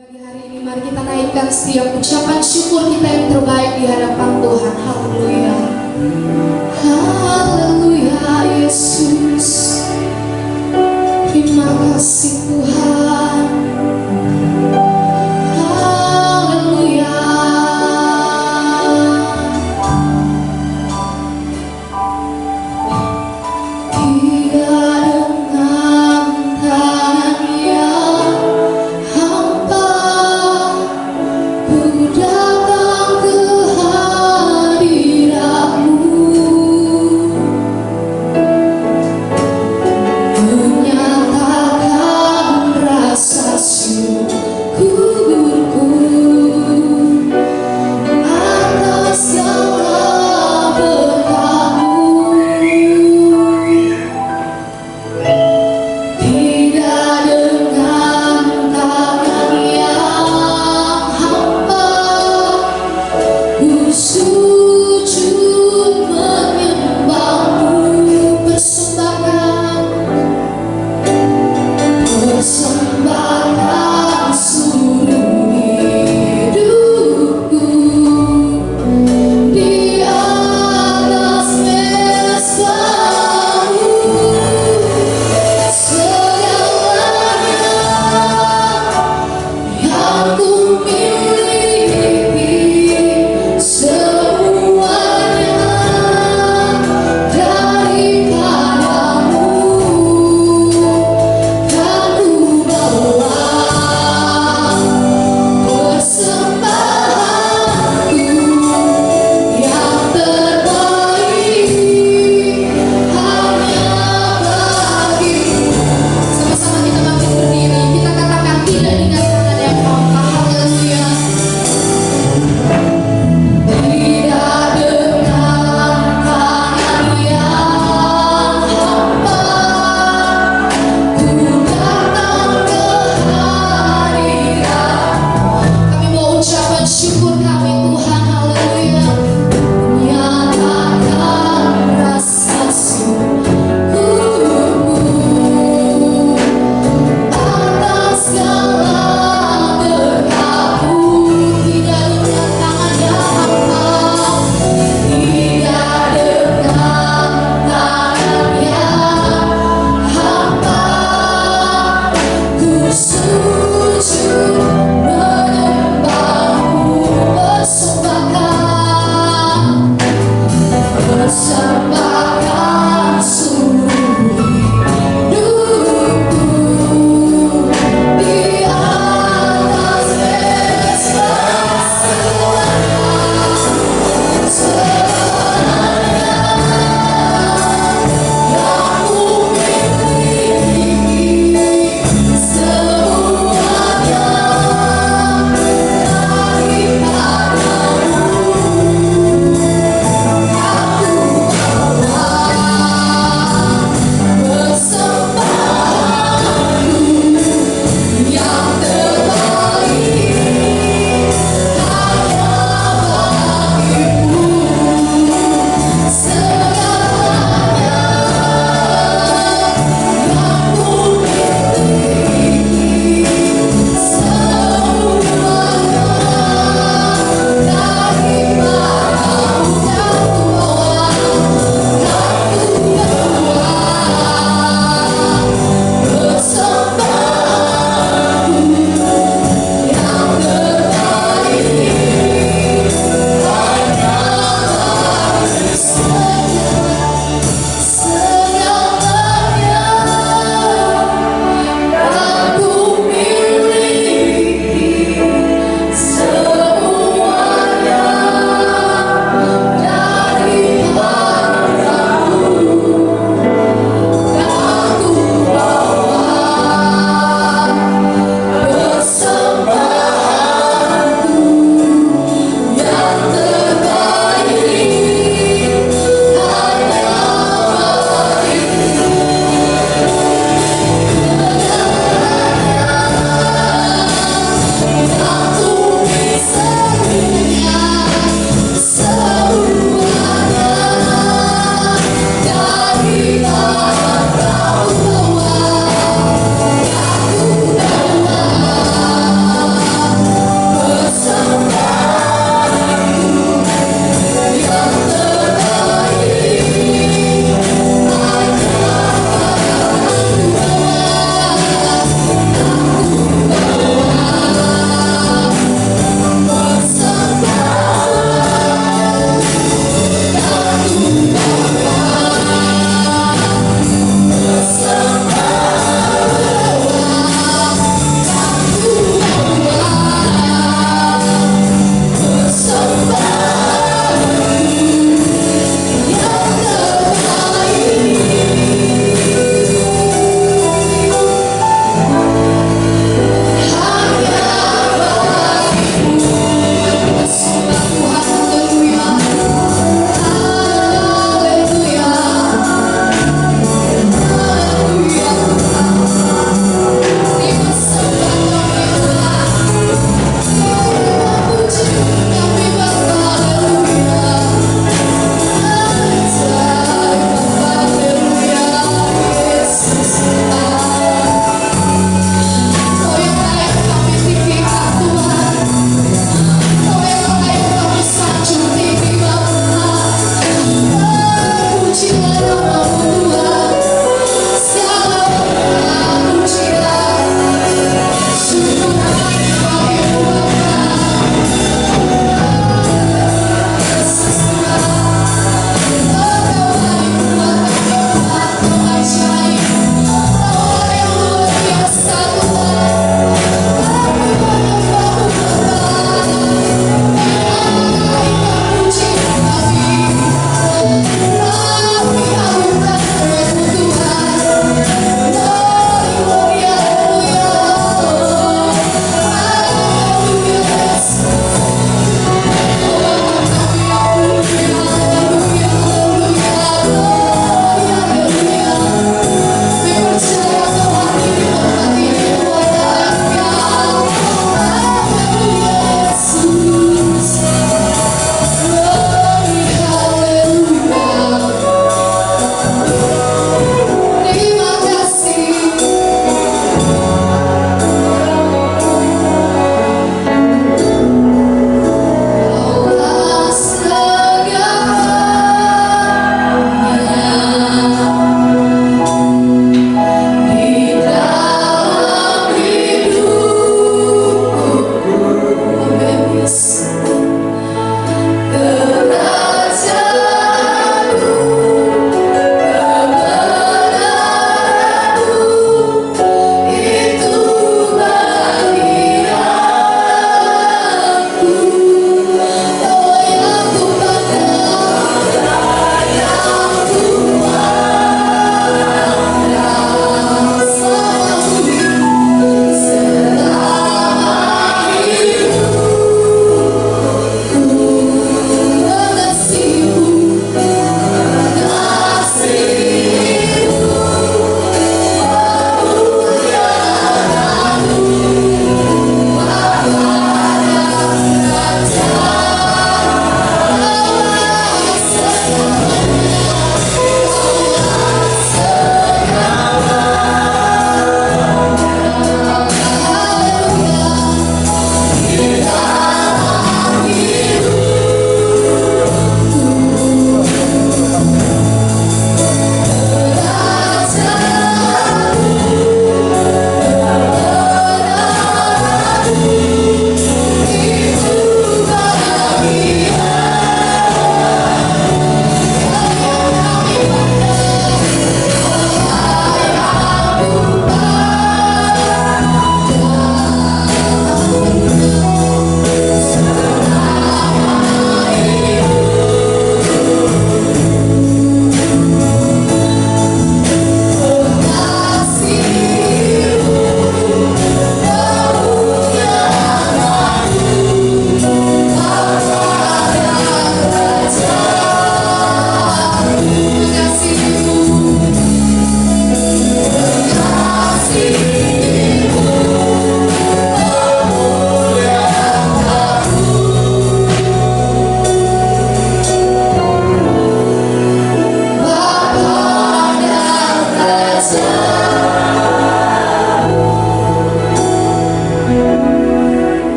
Pagi hari ini mari kita naikkan setiap ucapan syukur kita yang terbaik di hadapan Tuhan. Haleluya. Haleluya Yesus. Terima kasih Tuhan. Haleluya. Dia dengan tangan yang hampa ku datang ke hadirat-Mu, menyatakan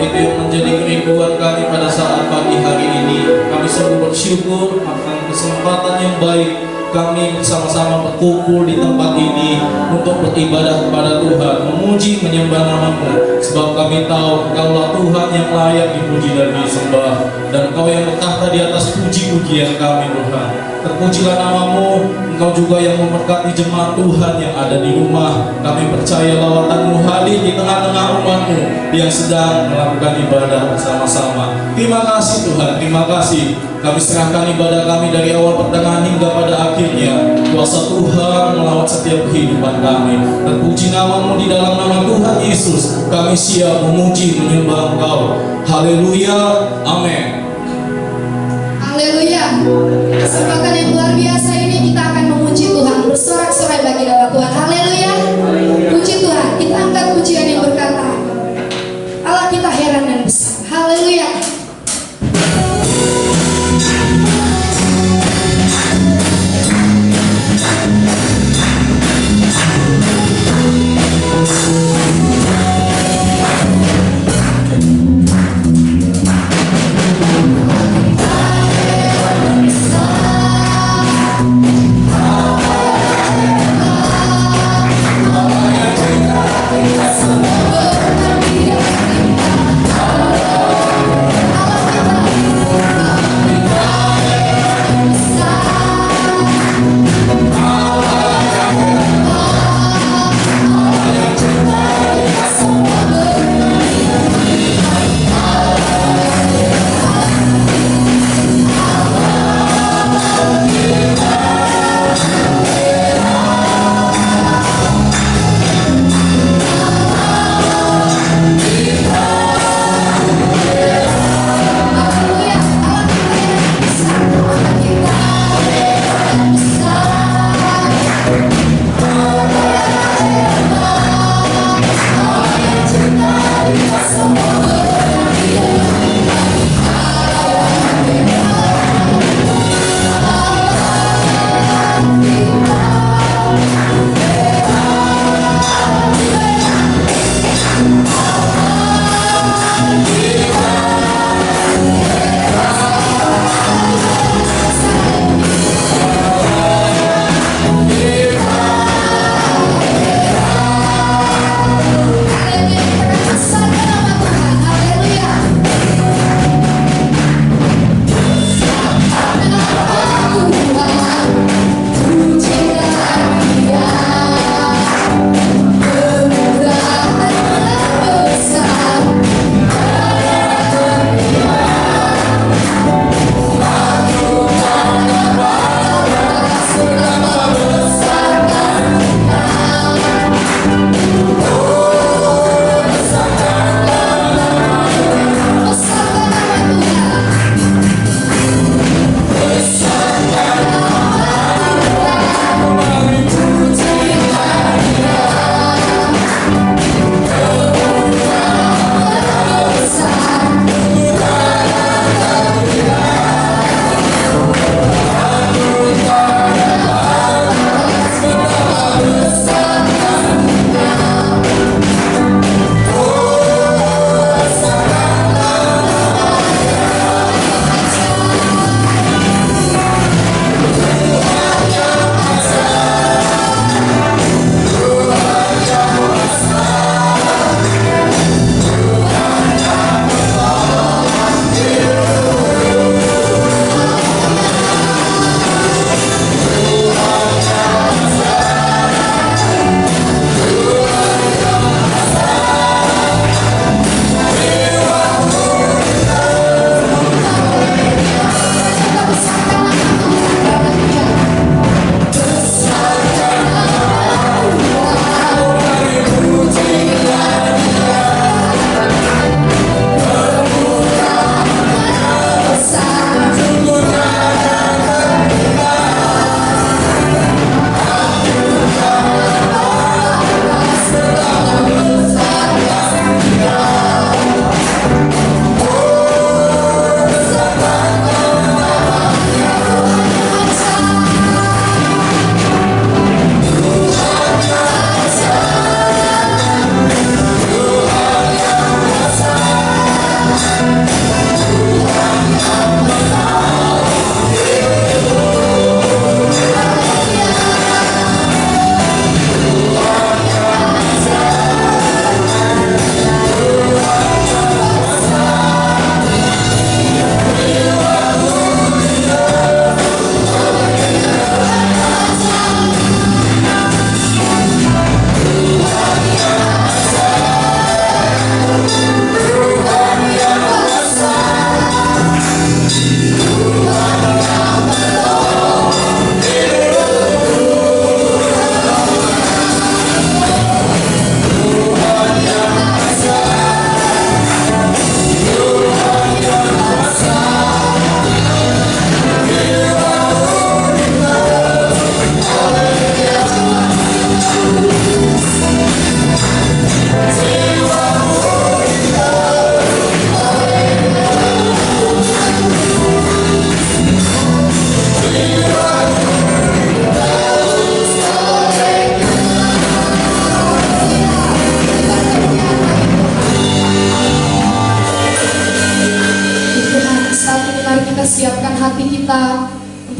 itu yang menjadi kerinduan kami pada saat pagi hari ini. Kami sungguh bersyukur akan kesempatan yang baik kami bersama-sama berkumpul di tempat ini untuk beribadah kepada Tuhan, memuji menyembah nama-Mu, sebab kami tahu Engkaulah Tuhan yang layak dipuji dan disembah, dan Engkau yang bertahta di atas puji-pujian kami Tuhan. Terpujilah nama-Mu, Engkau juga yang memberkati jemaat Tuhan yang ada di rumah. Kami percaya lawatan-Mu hadir di tengah-tengah umat-Mu yang sedang melakukan ibadah bersama-sama. Terima kasih Tuhan, terima kasih. Kami serahkan ibadah kami dari awal pertengahan hingga pada akhirnya. Kuasa Tuhan melawat setiap kehidupan kami. Terpuji nama-Mu di dalam nama Tuhan Yesus. Kami siap memuji menyembah Engkau. Haleluya, amin. Haleluya. Kesempatan yang luar biasa ini kita akan memuji Tuhan, bersorak-sorai bagi nama Tuhan. Haleluya. Puji Tuhan. Kita angkat pujian yang berkata, Allah kita heran dan besar. Haleluya.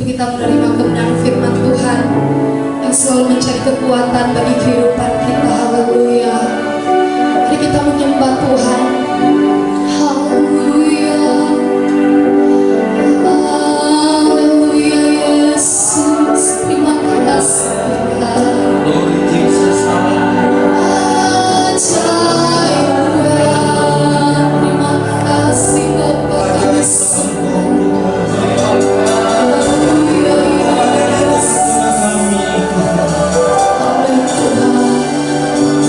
untuk kita menerima kebenaran firman Tuhan yang selalu mencari kekuatan bagi kehidupan kita. Haleluya. Mari kita menyembah Tuhan. Haleluya. Haleluya Yesus. Terima kasih Tuhan. Glory Jesus. Ajaib Tuhan. Terima kasih Bapa kami sembah. Haleluya Yesus. Haleluya.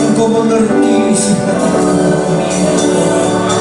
Engkau mengerti isi hati kami.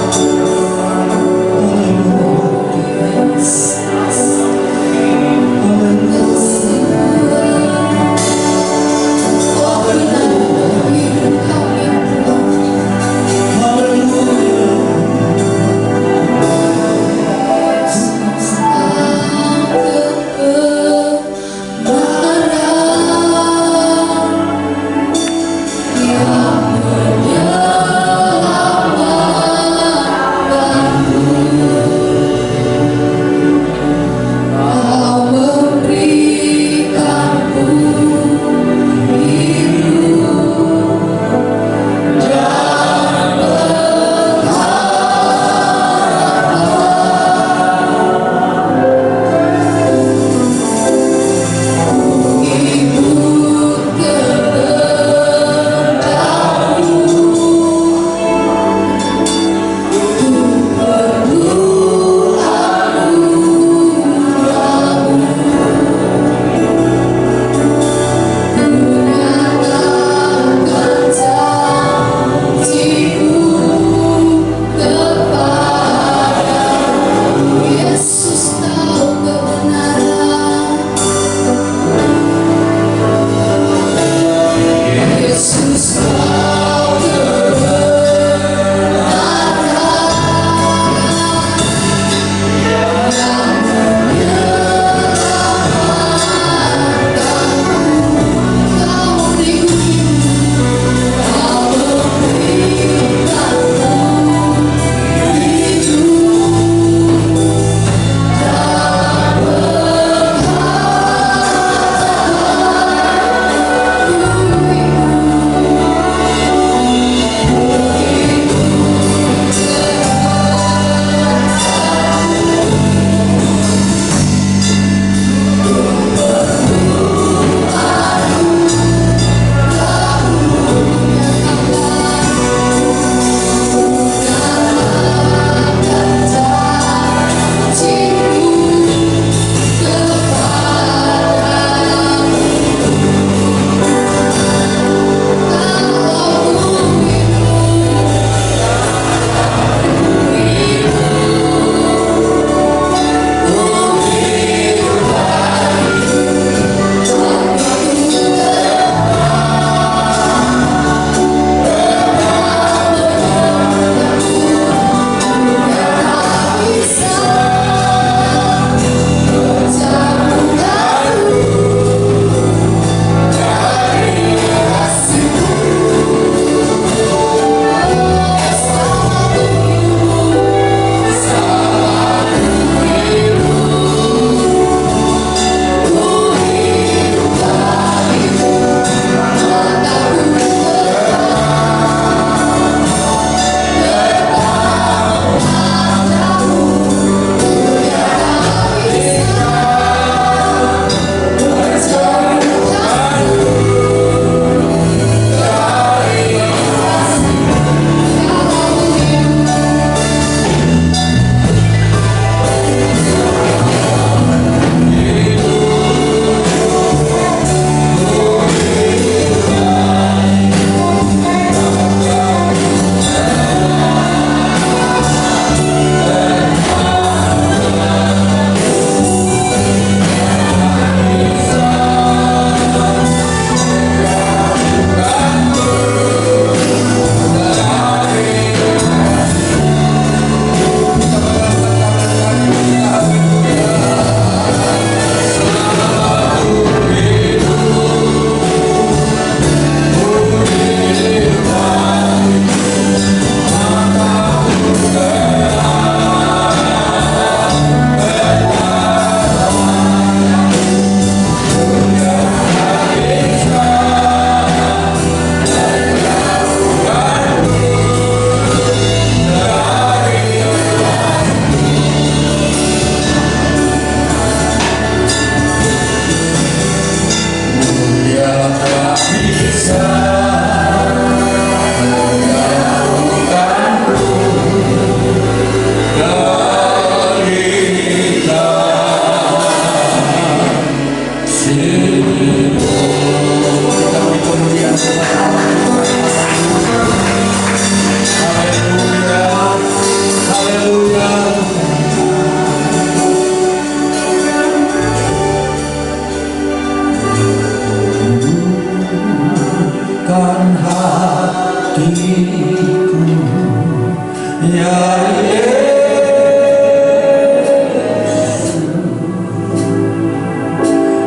Ya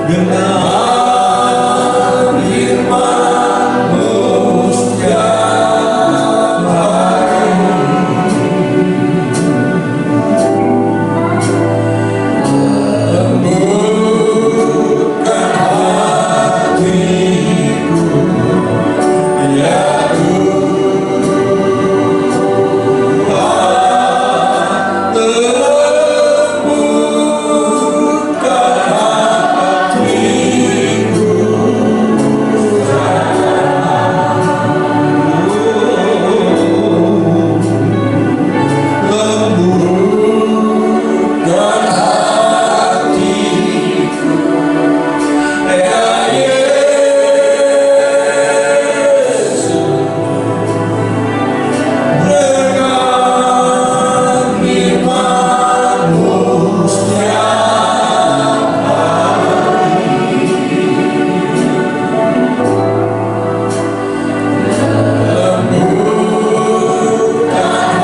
dengan firman-Mu setiap hari, lembutkan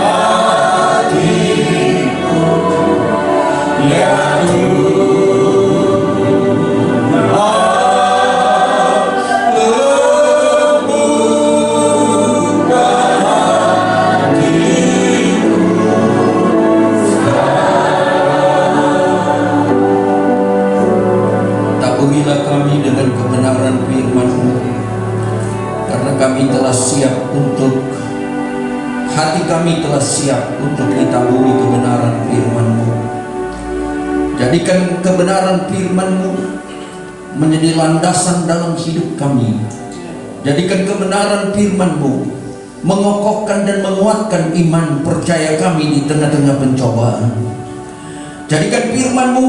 hatiku, ya taburilah kami dengan kebenaran firman-Mu, karena kami telah siap untuk, hati kami telah siap untuk ditaburi kebenaran firman-Mu. Jadikan kebenaran firman-Mu menjadi landasan dalam hidup kami. Jadikan kebenaran firman-Mu mengokohkan dan menguatkan iman percaya kami di tengah-tengah pencobaan. Jadikan firman-Mu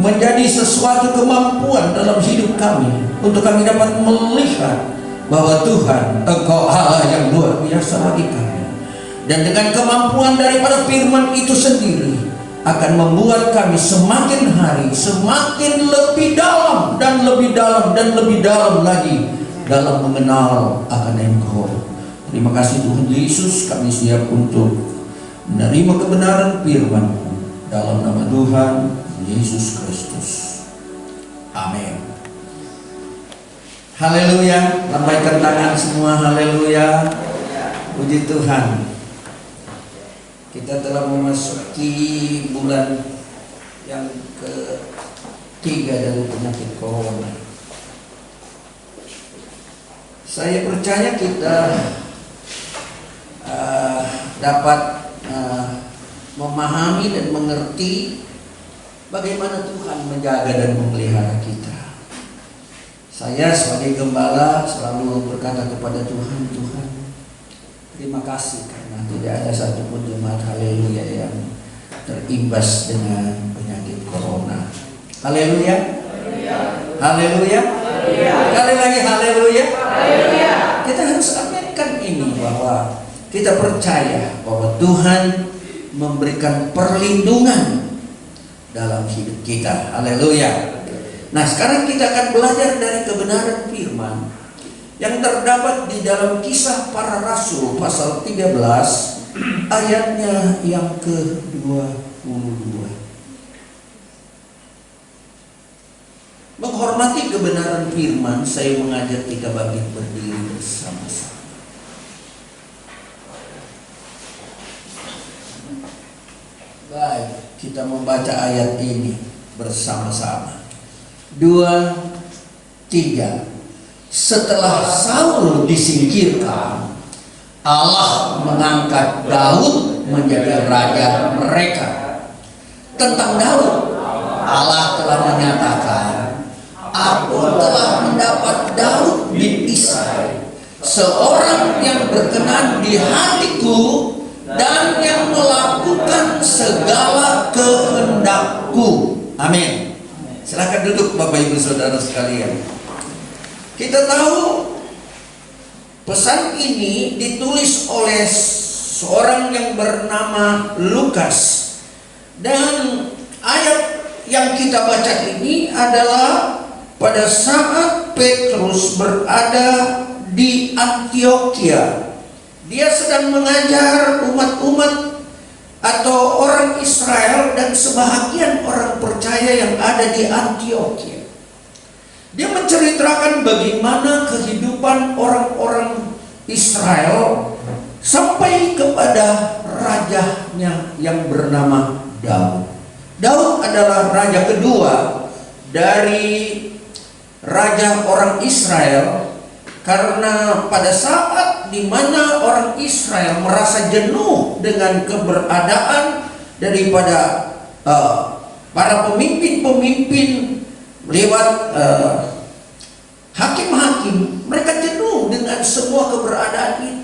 menjadi sesuatu kemampuan dalam hidup kami, untuk kami dapat melihat bahwa Tuhan, Engkau Allah yang luar biasa bagi kami. Dan dengan kemampuan daripada firman itu sendiri akan membuat kami semakin hari semakin lebih dalam dan lebih dalam dan lebih dalam lagi dalam mengenal akan Engkau. Terima kasih Tuhan Yesus, kami siap untuk menerima kebenaran firman dalam nama Tuhan Yesus Kristus. Amin. Haleluya. Lambaikan tangan semua. Haleluya. Puji Tuhan. Kita telah memasuki bulan yang ketiga dari penyakit corona. Saya percaya kita dapat memahami dan mengerti bagaimana Tuhan menjaga dan memelihara kita. Saya sebagai gembala selalu berkata kepada Tuhan, Tuhan, terima kasih karena tidak ada satupun jemaat haleluya yang terimbas dengan penyakit corona. Haleluya. Haleluya. Kali lagi haleluya. Kita harus aminkan ini, bahwa kita percaya bahwa Tuhan memberikan perlindungan dalam hidup kita. Haleluya. Nah, sekarang kita akan belajar dari kebenaran firman yang terdapat di dalam Kisah Para Rasul pasal 13 ayatnya yang ke-22. Menghormati kebenaran firman, saya mengajak kita bangkit berdiri bersama-sama. Baik, kita membaca ayat ini bersama-sama. 2, 3. Setelah Saul disingkirkan, Allah mengangkat Daud menjadi raja mereka. Tentang Daud, Allah telah menyatakan, Aku telah mendapat Daud bin Isai, seorang yang berkenan di hatiku dan yang melakukan segala kehendakku. Amin. Silakan duduk Bapak Ibu Saudara sekalian. Kita tahu pesan ini ditulis oleh seorang yang bernama Lukas. Dan ayat yang kita baca ini adalah pada saat Petrus berada di Antioquia dia sedang mengajar umat-umat atau orang Israel dan sebahagian orang percaya yang ada di Antioquia. Dia menceritakan bagaimana kehidupan orang-orang Israel sampai kepada rajanya yang bernama Daud. Daud adalah raja kedua dari raja orang Israel, karena pada saat di mana orang Israel merasa jenuh dengan keberadaan daripada para pemimpin-pemimpin lewat hakim-hakim, mereka jenuh dengan semua keberadaan itu,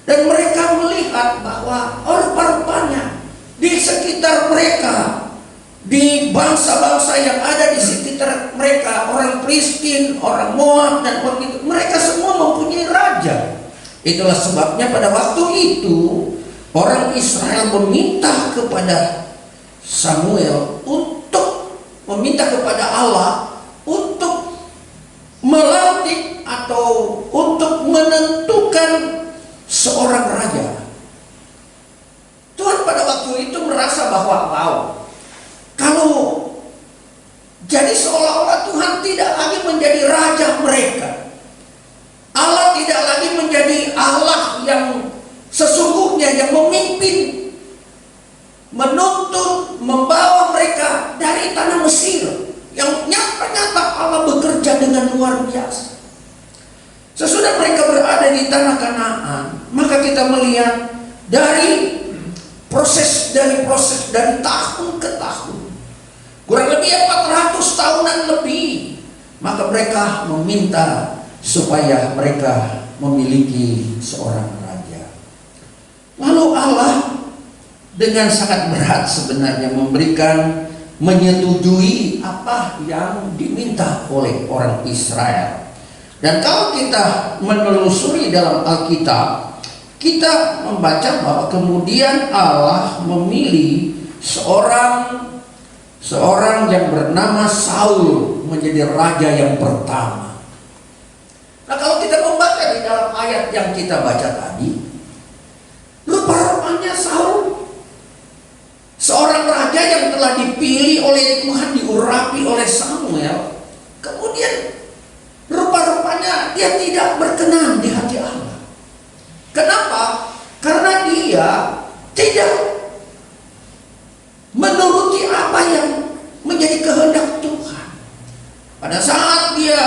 dan mereka melihat bahwa rupanya di sekitar mereka, di bangsa-bangsa yang ada di sekitar mereka, orang Filistin, orang Moab, dan begitu, mereka semua mempunyai raja. Itulah sebabnya pada waktu itu orang Israel meminta kepada Samuel untuk meminta kepada Allah untuk melantik atau untuk menentukan seorang raja. Tuhan pada waktu itu merasa bahwa kalau jadi seolah-olah Tuhan tidak lagi menjadi raja mereka. Allah tidak lagi menjadi Allah yang sesungguhnya, yang memimpin, menuntun, membawa mereka dari tanah Mesir, yang nyata-nyata Allah bekerja dengan luar biasa. Sesudah mereka berada di tanah Kanaan, maka kita melihat dari proses dari tahun ke tahun, kurang lebih 400 tahunan lebih, maka mereka meminta supaya mereka memiliki seorang raja. Lalu Allah dengan sangat berat sebenarnya menyetujui apa yang diminta oleh orang Israel. Dan kalau kita menelusuri dalam Alkitab, kita membaca bahwa kemudian Allah memilih seorang yang bernama Saul menjadi raja yang pertama. Nah, kalau kita membaca di dalam ayat yang kita baca tadi, rupa-rupanya Saul, seorang raja yang telah dipilih oleh Tuhan, diurapi oleh Samuel, kemudian rupa-rupanya dia tidak berkenan di hati Allah. Kenapa? Karena dia tidak menuruti apa yang menjadi kehendak Tuhan. Pada saat dia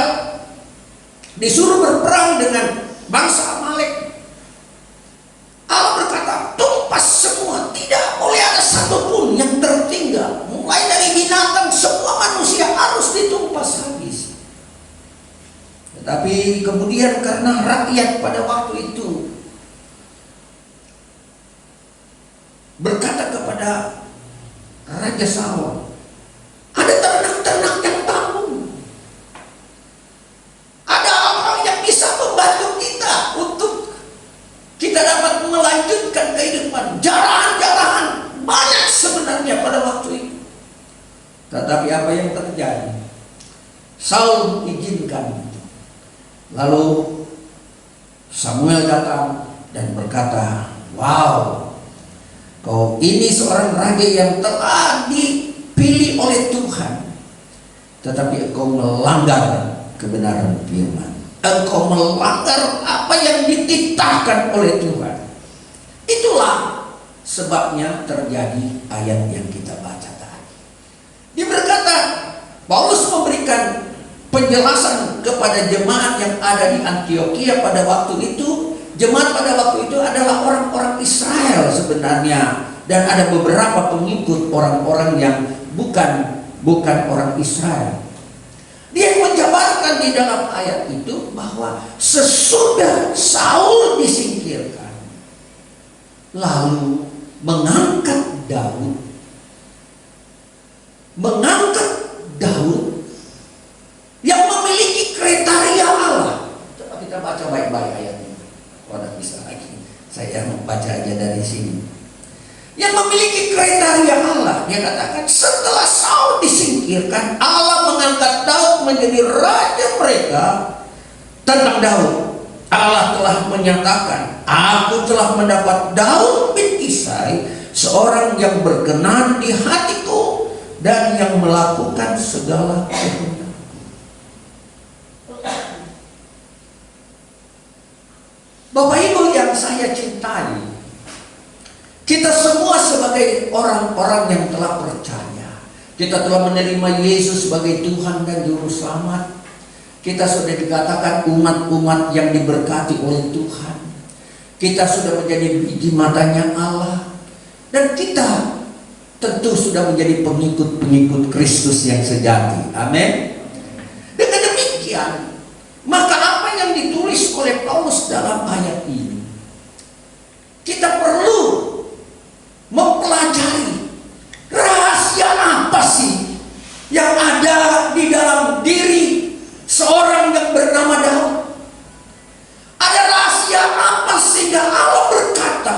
disuruh berperang dengan bangsa Amalek, Allah berkata, tumpas semua, tidak boleh ada satupun yang tertinggal. Mulai dari binatang, semua manusia harus ditumpas habis. Tetapi kemudian karena rakyat pada waktu itu berkata kepada Raja Saul, ada ternak-ternak yang tanggung, ada hal-hal yang bisa membantu kita untuk kita dapat melanjutkan kehidupan. Jarahan-jarahan banyak sebenarnya pada waktu itu. Tetapi apa yang terjadi? Saul izinkan. Lalu Samuel datang dan berkata, wow, kau ini seorang raja yang telah dipilih oleh Tuhan, tetapi engkau melanggar kebenaran firman. Engkau melanggar apa yang dititahkan oleh Tuhan. Itulah sebabnya terjadi ayat yang kita baca tadi. Dia berkata, Paulus memberikan penjelasan kepada jemaat yang ada di Antioquia pada waktu itu. Jemaat pada waktu itu adalah orang-orang Israel sebenarnya, dan ada beberapa pengikut orang-orang yang bukan orang Israel. Dia menjabarkan di dalam ayat itu bahwa sesudah Saul disingkirkan, lalu mengangkat Daud yang memiliki kriteria Allah. Coba kita baca baik-baik ayatnya. Kalau bisa lagi, saya membaca aja dari sini. Yang memiliki kriteria Allah, dia katakan setelah Saul disingkirkan, Allah mengangkat Daud menjadi raja mereka. Tentang Daud, Allah telah menyatakan, aku telah mendapat Daud bin Isai, seorang yang berkenan di hatiku dan yang melakukan segala kehendakku. Bapak Ibu yang saya cintai, kita semua sebagai orang-orang yang telah percaya, kita telah menerima Yesus sebagai Tuhan dan Juru Selamat. Kita sudah dikatakan umat-umat yang diberkati oleh Tuhan. Kita sudah menjadi biji matanya Allah. Dan kita tentu sudah menjadi pengikut-pengikut Kristus yang sejati. Amin. Dengan demikian, maka apa yang ditulis oleh Paulus dalam ayat ini, kita perlu mempelajari rahasia apa sih yang ada di dalam diri seorang yang bernama Daud. Ada rahasia apa sehingga Allah berkata,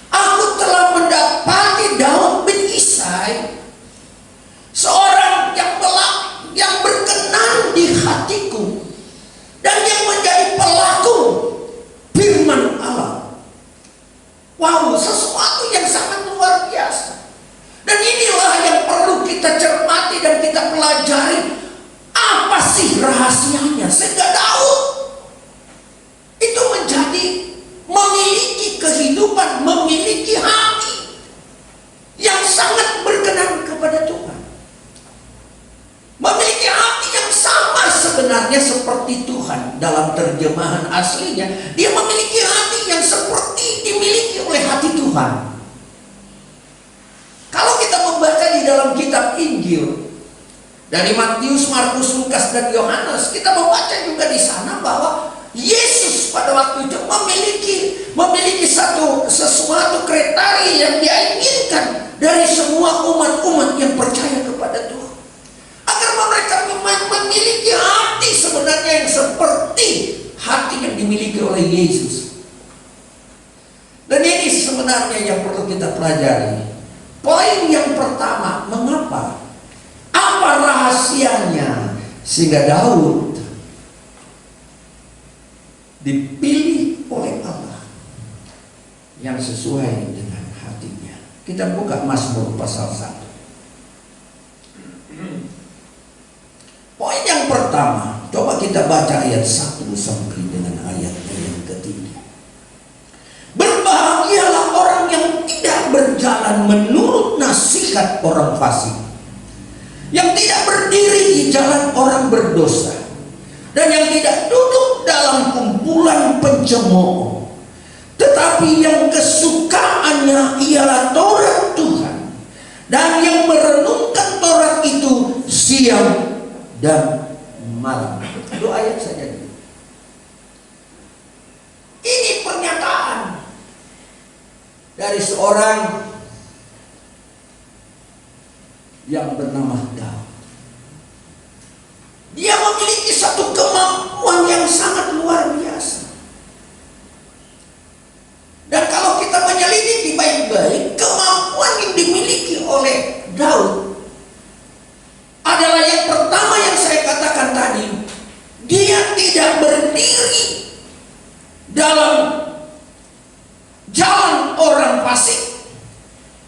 aku telah mendapati Daud bin Isai, seorang yang berkenan di hatiku dan yang menjadi pelaku firman Allah. Wow, sesuatu yang sangat luar biasa. Dan inilah yang perlu kita cermati dan kita pelajari. Apa sih rahasianya sehingga Daud itu menjadi memiliki kehidupan, memiliki hati yang sangat berkenan kepada Tuhan, memiliki hati yang sama sebenarnya seperti Tuhan. Dalam terjemahan aslinya, dia memiliki hati yang seperti dimiliki oleh hati Tuhan. Kalau kita membaca di dalam kitab Injil dari Matius, Markus, Lukas, dan Yohanes, kita membaca juga di sana bahwa Yesus pada waktu itu memiliki sesuatu kriteria yang dia inginkan dari semua umat-umat yang percaya kepada Tuhan, agar mereka memiliki hati sebenarnya yang seperti hati yang dimiliki oleh Yesus. Dan ini sebenarnya yang perlu kita pelajari. Poin yang pertama, mengapa? Apa rahasianya sehingga Daud dipilih oleh Allah yang sesuai dengan hatinya? Kita buka Mazmur pasal 1. Poin yang pertama, coba kita baca ayat 1 sampai dengan ayat yang ketiga. Berbahagialah orang yang tidak berjalan menurut nasihat orang fasik, yang tidak berdiri di jalan orang berdosa, dan yang tidak duduk dalam kumpulan pencemooh, tetapi yang kesukaannya ialah Taurat Tuhan, dan yang merenungkan Taurat itu siang dan malam. 2 ayat saja. Ini pernyataan dari seorang yang bernama Daud. Dia memiliki satu kemampuan yang sangat luar biasa. Dan kalau kita menyelidiki baik-baik, kemampuan yang dimiliki oleh Daud adalah yang pertama yang saya katakan tadi. Dia tidak berdiri dalam jalan orang fasik.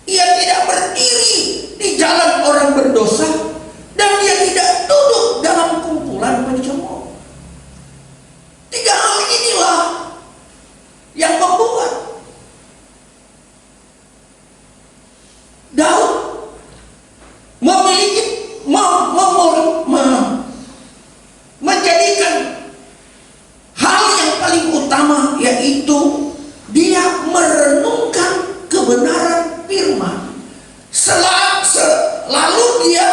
Ia tidak berdiri di jalan orang berdosa, dan dia tidak duduk dalam kumpulan pencemooh. 3 hal inilah yang membuat Daud menjadikan hal yang paling utama, yaitu dia merenungkan kebenaran firman. Lalu dia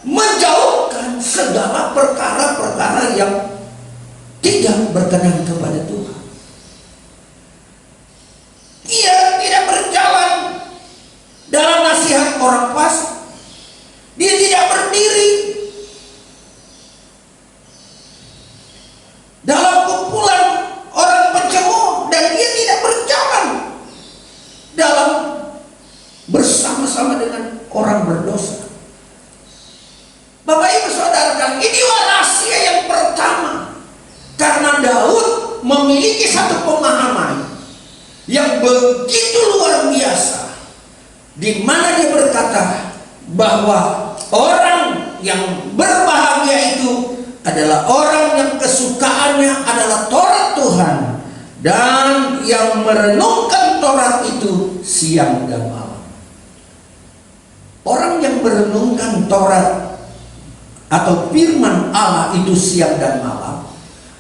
menjauhkan segala perkara-perkara yang tidak berkenan kepada Tuhan. Ia tidak berjalan dalam nasihat orang fasik. Dia tidak berdiri dalam kumpulan orang pencemooh, dan dia tidak berjalan dalam bersama-sama dengan orang berdosa. Bapak Ibu Saudara, inilah rahasia yang pertama. Karena Daud memiliki begitu luar biasa, di mana dia berkata bahwa orang yang berbahagia itu adalah orang yang kesukaannya adalah Taurat Tuhan dan yang merenungkan Taurat itu siang dan malam. Orang yang merenungkan Taurat atau firman Allah itu siang dan malam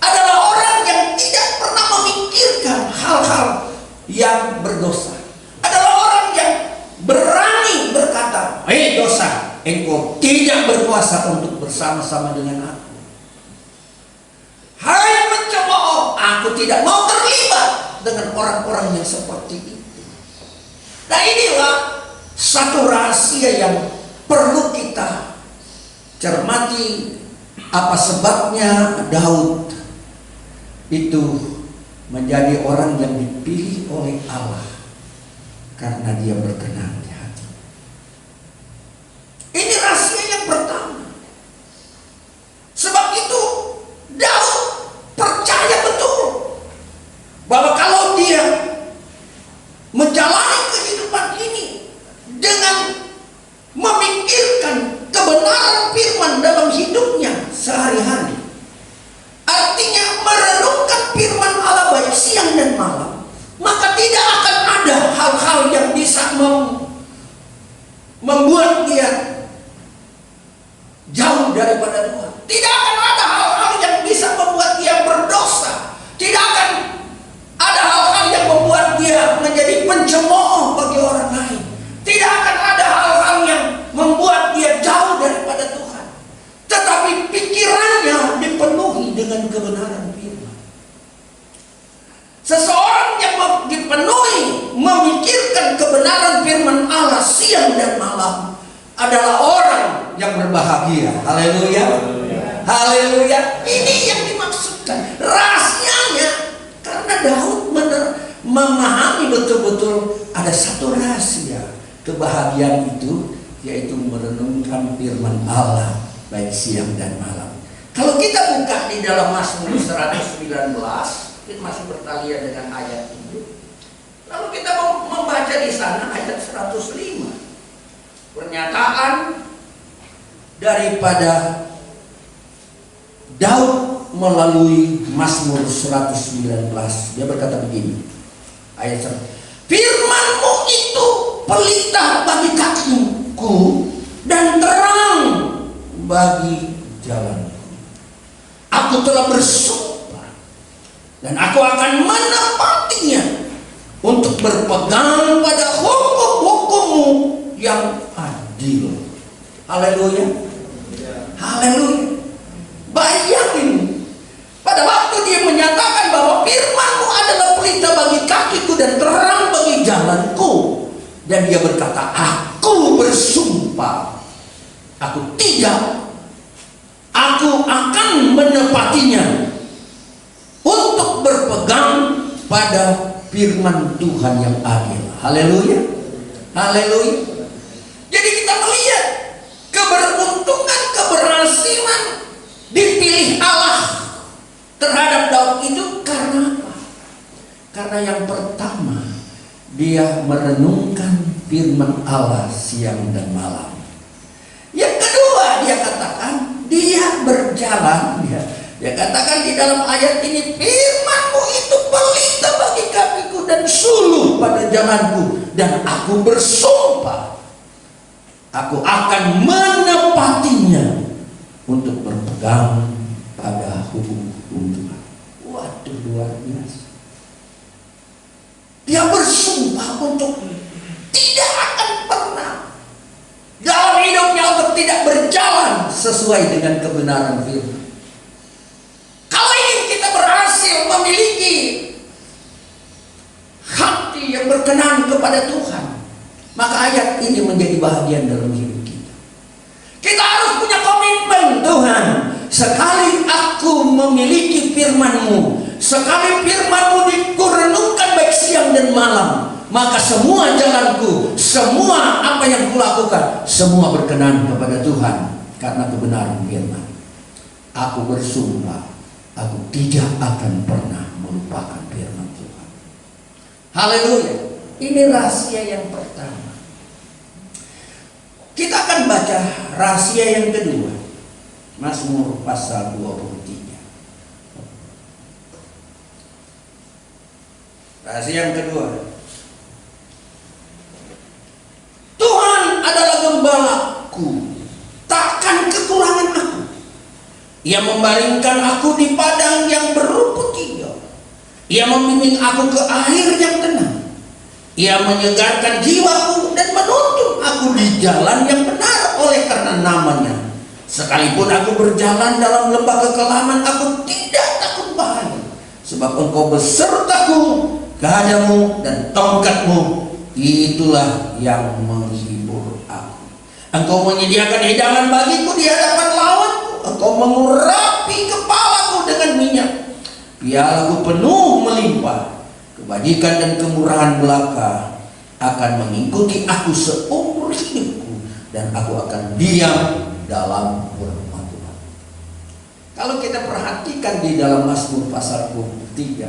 adalah orang yang tidak pernah memikirkan hal-hal yang berdosa. Adalah orang yang berani berkata, dosa, engkau tidak berkuasa untuk bersama-sama dengan aku. Hai pencemooh, aku tidak mau terlibat dengan orang-orang yang seperti itu. Nah, inilah satu rahasia yang perlu kita cermati. Apa sebabnya Daud itu menjadi orang yang dipilih oleh Allah? Karena dia berkenan di hati. Ini rahasia yang pertama. Sebab itu Daud percaya betul bahwa kalau dia menjalani kehidupan ini dengan memikirkan kebenaran firman dalam hidupnya sehari-hari, artinya merenungkan firman Allah baik siang dan malam, maka tidak akan ada hal-hal yang bisa membuat dia jauh daripada Tuhan. Tidak akan ada hal-hal yang bisa membuat dia berdosa. Tidak akan ada hal-hal yang membuat dia menjadi pencemooh bagi orang lain. Tidak akan ada hal-hal yang membuat dia jauh daripada Tuhan. Tetapi pikirannya dipenuhi dengan kebenaran firman. Seseorang yang dipenuhi memikirkan kebenaran firman Allah siang dan malam adalah orang yang berbahagia. Haleluya. Haleluya. Ini yang dimaksudkan. Rahasianya karena Daud memahami betul-betul ada satu rahasia kebahagiaan itu, yaitu merenungkan firman Allah baik siang dan malam. Kalau kita buka di dalam Mazmur 119, kita masih bertalian dengan ayat ini. Lalu kita membaca di sana ayat 105. Pernyataan daripada Daud melalui Mazmur 119. Dia berkata begini, ayat 1: firman-Mu itu pelita bagi kakiku dan terang bagi jalanku. Aku telah bersumpah dan aku akan menepatinya untuk berpegang pada hukum-hukum-Mu yang adil. Haleluya. Haleluya. Bayangin, pada waktu dia menyatakan bahwa firman-Mu adalah pelita bagi kakiku dan terang bagi jalanku, dan dia berkata, aku bersumpah, aku akan menepatinya untuk berpegang pada firman Tuhan yang adil. Haleluya. Haleluya. Jadi kita melihat keberuntungan, keberhasilan dipilih Allah terhadap Daud itu karena apa? Karena yang pertama, dia merenungkan firman Allah siang dan malam. Yang kedua, dia katakan dia berjalan. Dia katakan di dalam ayat ini, firman-Mu itu pelita bagi kakiku dan suluh pada jalanku, dan aku bersumpah aku akan menepatinya untuk berpegang pada hukum-hukum Tuhan. Waduh, luar biasa. Dia bersumpah untuk tidak akan pernah dalam hidupnya untuk tidak berjalan sesuai dengan kebenaran firman. Kalau ingin kita berhasil memiliki hati yang berkenan kepada Tuhan, maka ayat ini menjadi bahagian dalam hidup kita. Kita harus punya komitmen. Tuhan, sekali aku memiliki firman-Mu, sekali firman-Mu dikurenungkan baik siang dan malam, maka semua jalanku, semua apa yang kulakukan, semua berkenan kepada Tuhan karena kebenaran firman. Aku bersumpah, aku tidak akan pernah melupakan firman Tuhan. Haleluya. Ini rahasia yang pertama. Kita akan baca rahasia yang kedua. Mazmur pasal 23. Rahasia yang kedua. Tuhan adalah gembalaku, takkan kekurangan aku. Ia membaringkan aku di padang yang berumput hijau. Ia membimbing aku ke air yang tenang. Ia menyegarkan jiwaku dan menuntun aku di jalan yang benar oleh karena namanya. Sekalipun aku berjalan dalam lembah kekelaman, aku tidak takut bahaya. Sebab Engkau besertaku, gadamu dan tongkatmu, itulah yang menghibur aku. Engkau menyediakan hidangan bagiku di hadapan lawanku. Engkau mengurapi kepalaku dengan minyak. Pialaku penuh melimpah. Kebajikan dan kemurahan belaka akan mengikuti aku seumur hidupku, dan aku akan diam dalam rumah Tuhan. Kalau kita perhatikan di dalam Mazmur pasal 23,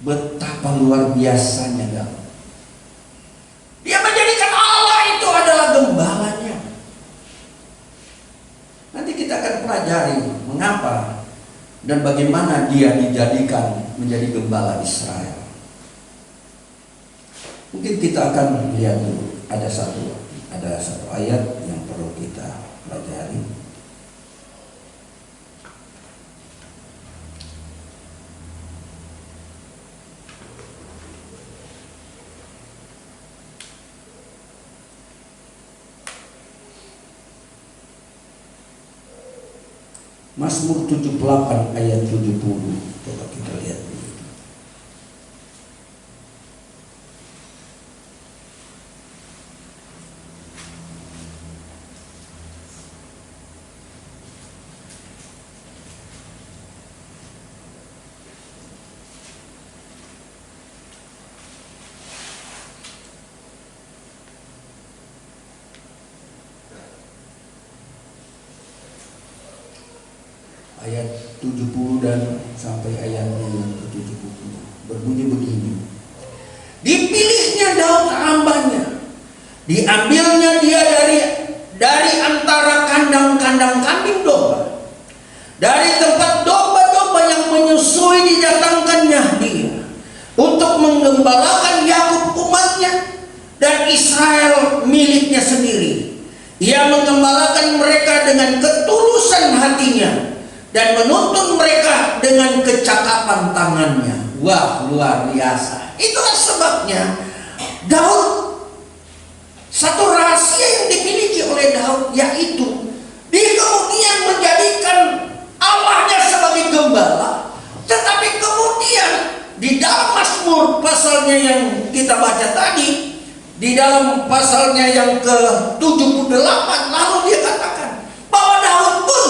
betapa luar biasanya Daud. Dia menjadikan Allah itu adalah gembalanya. Nanti kita akan pelajari mengapa dan bagaimana dia dijadikan menjadi gembala Israel. Mungkin kita akan lihat dulu, ada satu ayat yang perlu kita pelajari. Mazmur 78 ayat 70. Coba kita lihat dulu. Ayat 70 dan sampai ayat yang ke-70 berbunyi begini. Dipilihnya Daud hambanya, diambilnya dia dari antara kandang-kandang kambing domba, dari tempat domba-domba yang menyusui didatangkannya dia, untuk menggembalakan Yakub umatnya dan Israel miliknya sendiri. Ia menggembalakan mereka dengan ketulusan hatinya dan menuntun mereka dengan kecakapan tangannya. Wah, luar biasa. Itulah sebabnya Daud, satu rahasia yang dimiliki oleh Daud, yaitu dia kemudian menjadikan Allahnya sebagai gembala. Tetapi kemudian di dalam Mazmur pasalnya yang kita baca tadi, di dalam pasalnya yang ke-78, lalu dia katakan bahwa Daud pun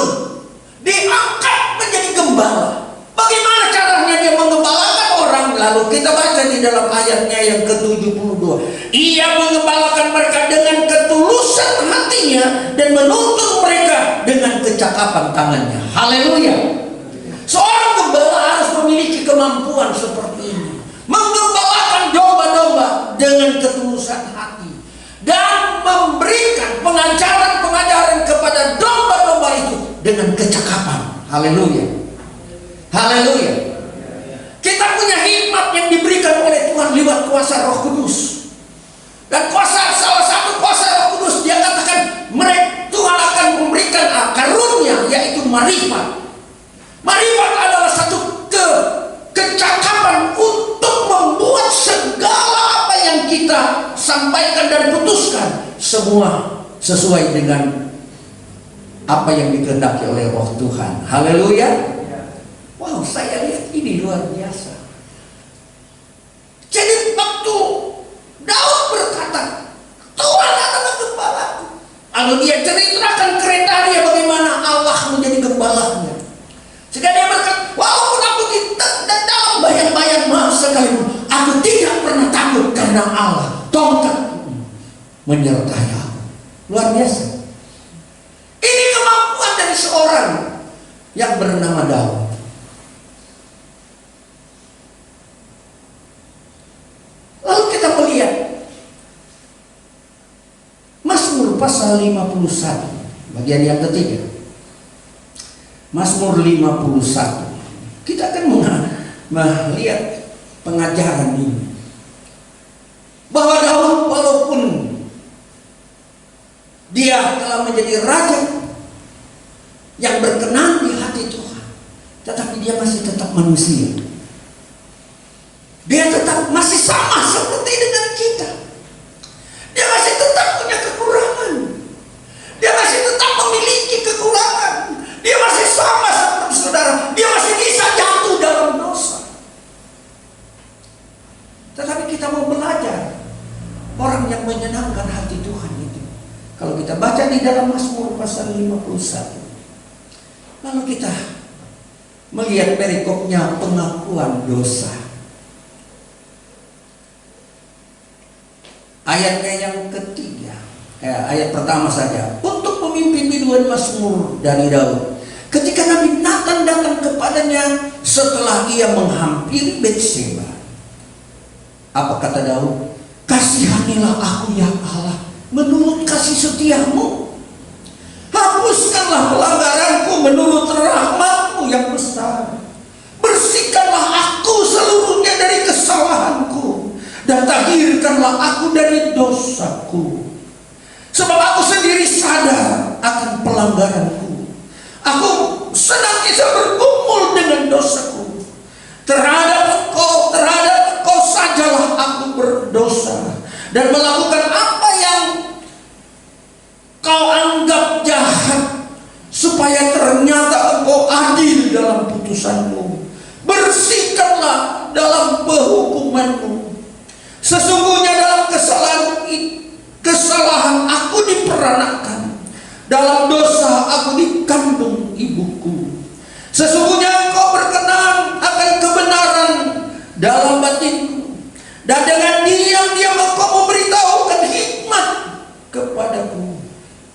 diangkat menjadi gembala. Bagaimana caranya dia menggembalakan orang? Lalu kita baca di dalam ayatnya yang ke-72. Ia menggembalakan mereka dengan ketulusan hatinya dan menuntun mereka dengan kecakapan tangannya. Haleluya. Seorang gembala harus memiliki kemampuan seperti ini, menggembalakan domba-domba dengan ketulusan hati dan memberikan pengajaran-pengajaran kepada domba-domba itu dengan kecakapan. Haleluya. Haleluya. Kita punya hikmat yang diberikan oleh Tuhan lewat kuasa Roh Kudus. Dan salah satu kuasa Roh Kudus, dia katakan Tuhan akan memberikan karunia, yaitu marifat. Marifat adalah satu kecakapan untuk membuat segala apa yang kita sampaikan dan putuskan semua sesuai dengan apa yang dikehendaki oleh Roh Tuhan. Haleluya. Wow, saya lihat ini luar biasa. Jadi waktu Daud berkata, Tuhan adalah gembalaku, lalu dia ceritakan kereta dia bagaimana Allah menjadi gembalanya. Sehingga dia berkata, walaupun aku dalam bayang-bayang maaf sekalipun, aku tidak pernah takut karena Allah tongkat menyertai aku. Luar biasa. Ini kemampuan dari seorang yang bernama Daud. pasal 51, bagian yang ketiga. Mazmur 51. Kita akan melihat pengajaran ini, bahwa Daud walaupun dia telah menjadi raja yang berkenan di hati Tuhan, tetapi dia masih tetap manusia. Dia tetap masih sama seperti dengan kita. Dia masih tetap punya kekurangan. Dia masih tetap memiliki kekurangan. Dia masih sama seperti saudara. Dia masih bisa jatuh dalam dosa. Tetapi kita mau belajar orang yang menyenangkan hati Tuhan itu. Kalau kita baca di dalam Mazmur pasal 51, lalu kita melihat perikopnya pengakuan dosa. Ayatnya yang ketiga, ayat pertama saja. Untuk pemimpin biduan Mazmur dari Daud. Ketika Nabi Nathan datang kepadanya setelah ia menghampiri Betseba. Apa kata Daud? Kasihanilah aku ya Allah menurut kasih setiamu. Hapuskanlah pelanggaranku menurut rahmatmu yang besar. Bersihkanlah aku seluruhnya dari kesalahanku, dan tahirkanlah aku dari dosaku. Sebab aku sendiri sadar akan pelanggaranku. Aku senantiasa bergumul dengan dosaku. Terhadap engkau sajalah aku berdosa, dan melakukan apa yang kau anggap jahat, supaya ternyata engkau adil dalam putusanmu. Bersihkanlah dalam penghukumanmu. Sesungguhnya dalam kesalahan aku diperanakan, dalam dosa aku dikandung ibuku. Sesungguhnya engkau berkenan akan kebenaran dalam batinku, dan dengan diam-diam engkau memberitahukan hikmat kepadaku.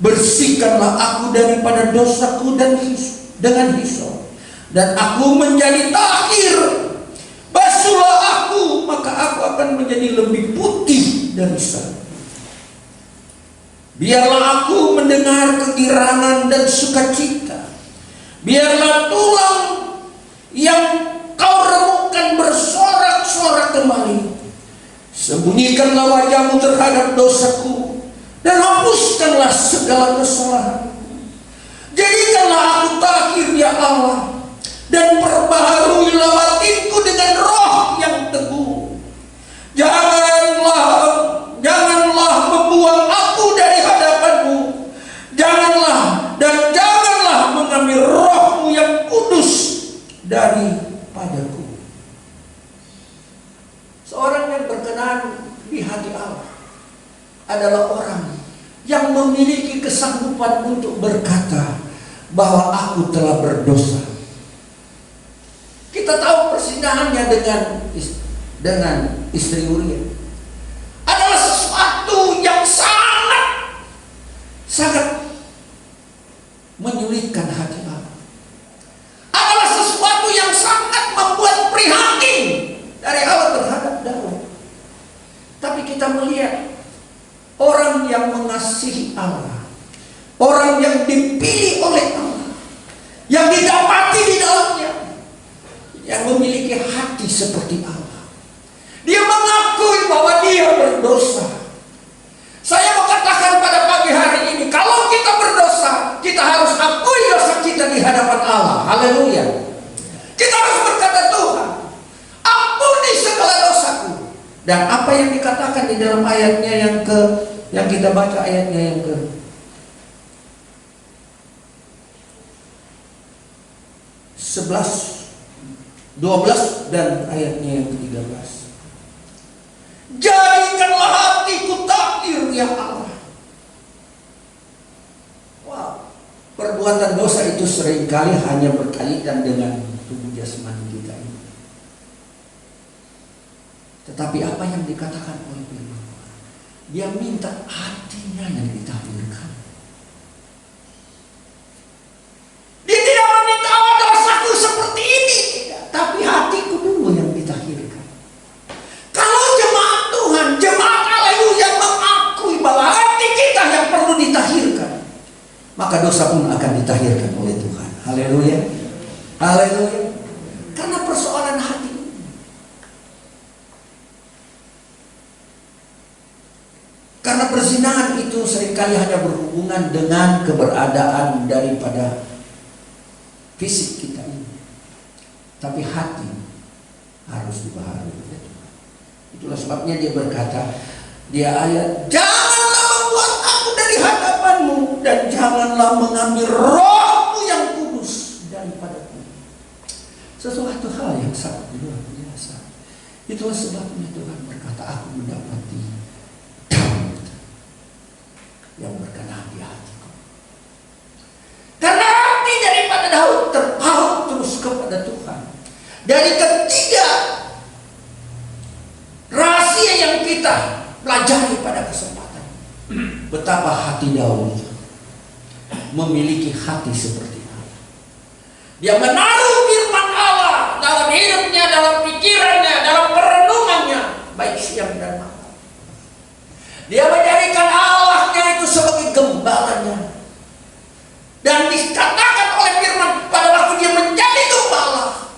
Bersihkanlah aku daripada dosaku dengan hisop, dan aku menjadi tahir. Basuhlah aku, maka aku akan menjadi lebih putih dari salju. Biarlah aku mendengar kegirangan dan sukacita. Biarlah tulang yang kau remukkan bersorak-sorak kembali. Sembunyikanlah wajahmu terhadap dosaku, dan hapuskanlah segala kesalahanku. Jadikanlah aku tahir ya Allah, dan perbaharuilah batinku dengan roh yang teguh. Janganlah membuang aku dari hadapanmu. Janganlah mengambil rohmu yang kudus daripadaku. Seorang yang berkenan di hati Allah adalah orang yang memiliki kesanggupan untuk berkata bahwa aku telah berdosa. Kita tahu persinggahannya dengan istri Uria adalah sesuatu yang sangat menyulitkan hati Allah. Adalah sesuatu yang sangat membuat prihatin dari Allah terhadap Daud. Tapi kita melihat orang yang mengasihi Allah, orang yang dipilih oleh Allah, yang didapati di dalamnya, yang memiliki hati seperti Allah. Dia mengakui bahwa dia berdosa. Saya mau katakan pada pagi hari ini, kalau kita berdosa, kita harus akui dosa kita di hadapan Allah. Haleluya. Kita harus berkata, Tuhan, ampuni segala dosaku. Dan apa yang dikatakan di dalam ayatnya yang kita baca, ayatnya yang ke 11, 12 dan ayatnya yang ke-13. Jadikanlah hatiku tahir ya Allah. Wow. Perbuatan dosa itu seringkali hanya berkaitan dengan tubuh jasmani kita ini. Tetapi apa yang dikatakan oleh firman Tuhan? Dia minta hatinya yang ditahirkan. Dia tidak meminta dosaku seperti ini, tapi hatiku dulu yang ditahirkan. Kalau jemaat Tuhan, jemaat Allah yang mengakui bahwa hati kita yang perlu ditahirkan, perzinahan itu seringkali hanya berhubungan dengan keberadaan daripada fisik kita ini, tapi hati harus dibaharui. Itulah sebabnya dia berkata di ayat, janganlah membuat aku dari hadapanmu, dan janganlah mengambil rohmu yang kudus daripadaku. Sesuatu hal yang sangat luar biasa. Itulah sebabnya Tuhan berkata, aku mendapati Daud yang berkenan di hatiku. Karena hati daripada Daud terpaut terus kepada Tuhan. Dari ketiga rahasia yang kita pelajari pada kesempatan, betapa hati Daud memiliki hati seperti Allah. Dia menaruh firman Allah dalam hidupnya, dalam pikirannya, dalam perenungannya, baik siang dan malam. Dia menjadikan Allahnya itu sebagai gembalanya. Dan dikatakan oleh firman, pada waktu dia menjadi gembala,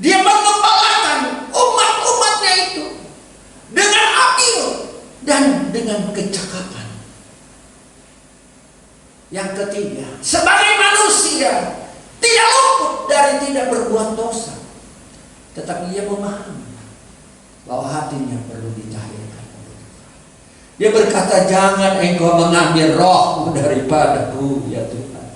dia mengembalakan umat-umatnya itu dengan adil dan dengan kecakapan. Yang ketiga, sebagai manusia tidak luput dari tidak berbuat dosa, tetapi ia memahami bahwa hatinya perlu ditahirkan. Dia berkata, jangan engkau mengambil rohmu daripadaku, ya Tuhan.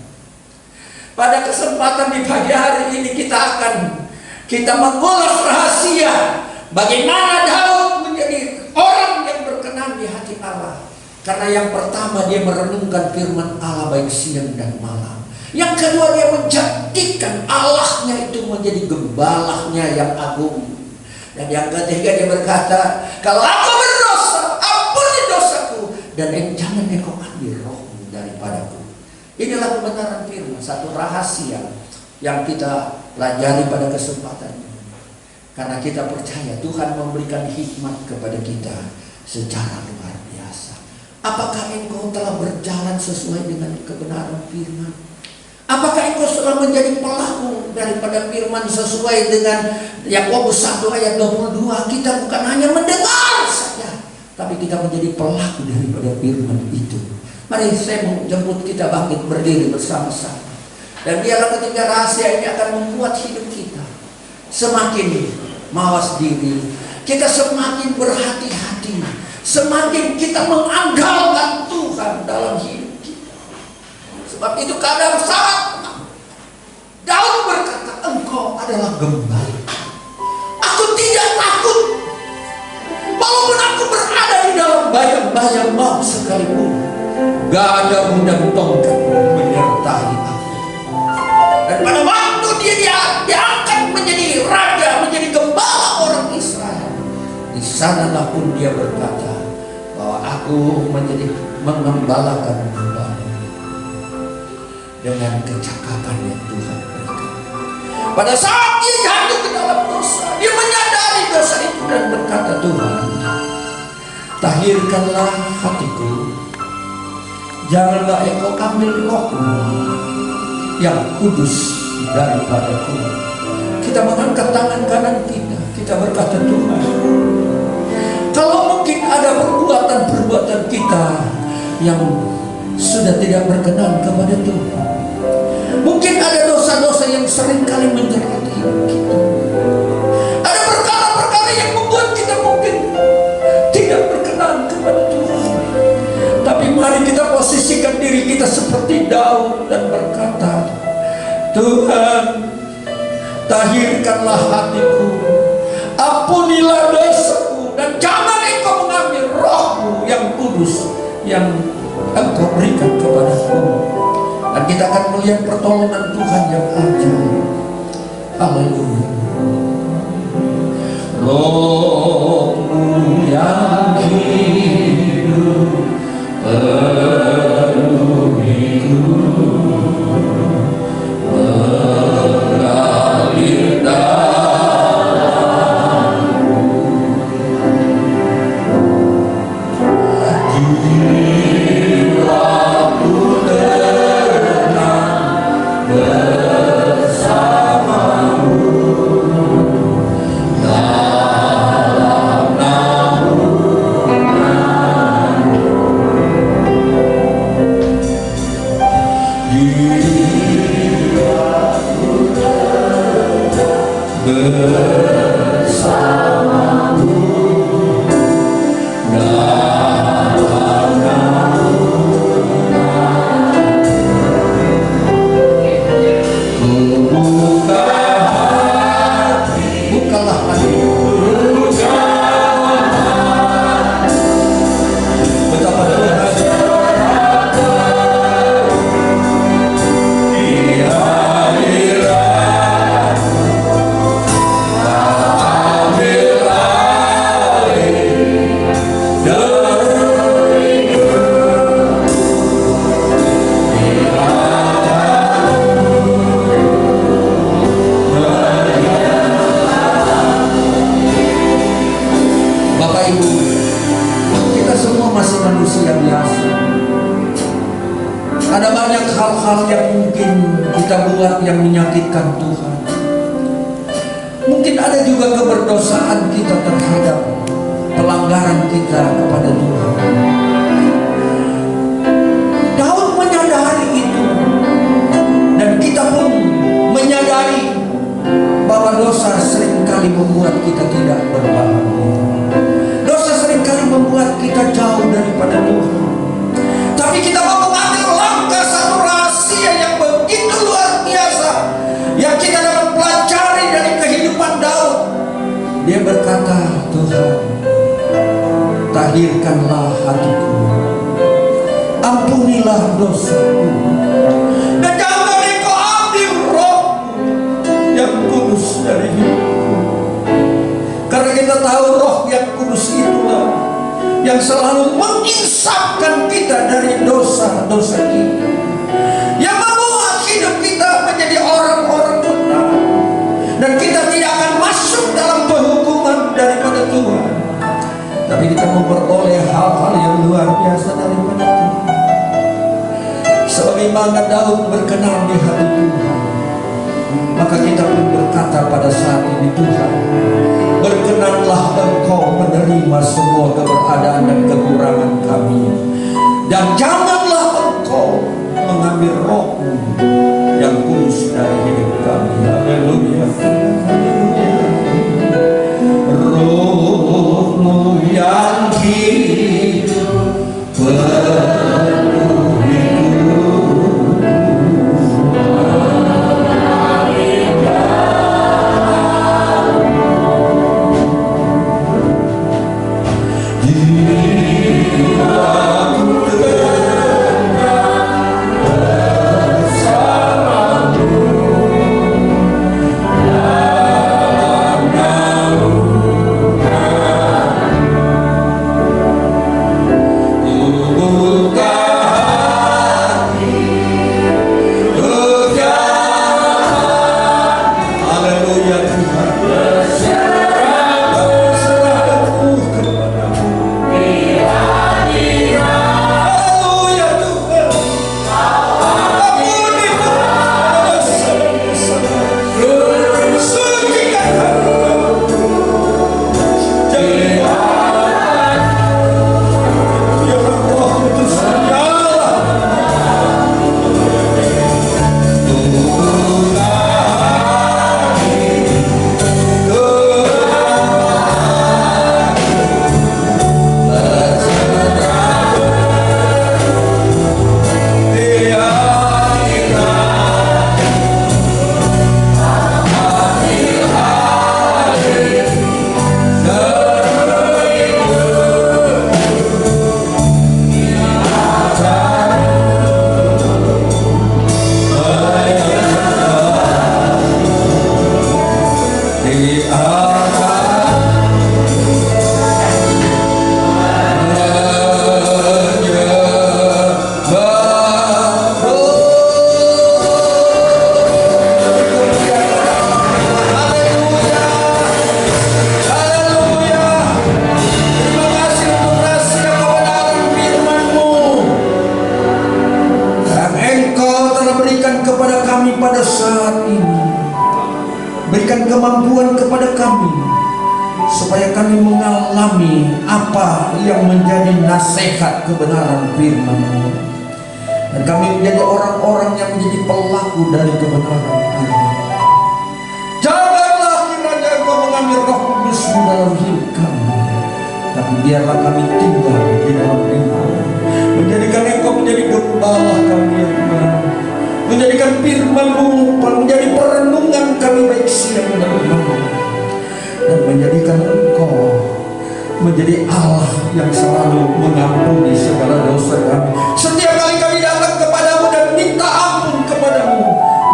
Pada kesempatan di pagi hari ini kita mengulas rahasia bagaimana Daud menjadi orang yang berkenan di hati Allah. Karena yang pertama, dia merenungkan firman Allah baik siang dan malam. Yang kedua, dia menjadikan Allahnya itu menjadi gembalanya yang agung. Dan yang ketiga, dia berkata, kalau aku berdosa, ampuni dosaku, dan jangan engkau ambil rohmu daripadaku. Inilah kebenaran firman, satu rahasia yang kita pelajari pada kesempatan ini. Karena kita percaya Tuhan memberikan hikmat kepada kita secara luar biasa. Apakah engkau telah berjalan sesuai dengan kebenaran firman? Apakah engkau sudah menjadi pelaku daripada firman sesuai dengan Yakobus 1 ayat 22? Kita bukan hanya mendengar saja, tapi kita menjadi pelaku daripada firman itu. Mari saya menjemput kita bangkit berdiri bersama-sama. Dan biarlah ketiga rahasia ini akan membuat hidup kita semakin mawas diri. Kita semakin berhati-hati, semakin kita mengandalkan Tuhan dalam hidup kita. Sebab itu kadang saat Daud berkata, engkau adalah gembala, aku tidak takut. Walaupun aku berada di dalam bayang-bayang maut sekalipun, gadamu dan tongkatmu menyertai aku. Dan pada waktu dia diangkat menjadi raja, menjadi gembala orang Israel, di sanalah pun dia berkata bahwa aku menjadi mengembalakan gembala dengan kecakapan yang Tuhan berikan. Pada saat dia jatuh ke dalam dosa, dia menyadari dosa itu dan berkata, Tuhan, tahirkanlah hatiku, janganlah engkau ambil rohmu yang kudus daripadaku. Kita mengangkat tangan kanan kita berkata, Tuhan, kalau mungkin ada perbuatan-perbuatan kita yang sudah tidak berkenan kepada Tuhan, mungkin ada dosa-dosa yang seringkali menjerat hidup kita, ada perkara-perkara yang membuat kita mungkin tidak berkenan kepada Tuhan. Tapi mari kita posisikan diri kita seperti Daud dan berkata, Tuhan, tahirkanlah hatiku, ampunilah dosaku, dan jangan engkau mengambil rohmu yang kudus yang engkau berikan kepadaku. Dan kita akan melihat pertolongan Tuhan yang ajaib. Haleluya. Rohmu yang hidup penuhiku, mengalir dalamku, jiwaku tenang bersama Ibu, kita semua masih manusia biasa. Ada banyak hal-hal yang mungkin kita buat yang menyakitkan Tuhan. Mungkin ada juga keberdosaan kita terhadap pelanggaran kita kepada Tuhan. Daud menyadari itu, dan kita pun menyadari bahwa dosa seringkali membuat kita tidak berbahagia. Dosa seringkali membuat kita jauh daripada Tuhan. Tapi kita mau mengambil langkah, satu rahasia yang begitu luar biasa yang kita dapat pelajari dari kehidupan Daud. Dia berkata, Tuhan, tahirkanlah hatiku, ampunilah dosaku, dan jangan Engkau ambil roh yang kudus dari hidupku. Karena kita tahu roh yang kudus itulah yang selalu menginsafkan kita dari dosa-dosa kita, yang membuat hidup kita menjadi orang-orang benar, dan kita tidak akan masuk dalam penghukuman daripada Tuhan, tapi kita memperoleh hal-hal yang luar biasa daripada Tuhan. Sebagaimana Daud berkenan di hati Tuhan, maka kita pun berkata pada saat ini, Tuhan, berkenanlah Engkau menerima semua keberadaan dan kekurangan kami, dan janganlah Engkau mengambil roh-Mu yang kudus dari hidup kami. Haleluya. Roh-Mu yang hidup kemampuan kepada kami, supaya kami mengalami apa yang menjadi nasihat kebenaran firman-Mu, dan kami menjadi orang-orang yang menjadi pelaku dari kebenaran firman. Janganlah kiranya Engkau mengambil Roh Kudus-Mu dalam hidup kami, tapi biarlah kami tinggal di dalam firman, menjadikan Engkau menjadi gembala kami yang benar, menjadikan firman-Mu menjadi perenungan kami baik siang dan malam, dan menjadikan Engkau menjadi Allah yang selalu mengampuni segala dosa kami. Setiap kali kami datang kepadamu dan minta ampun kepadamu,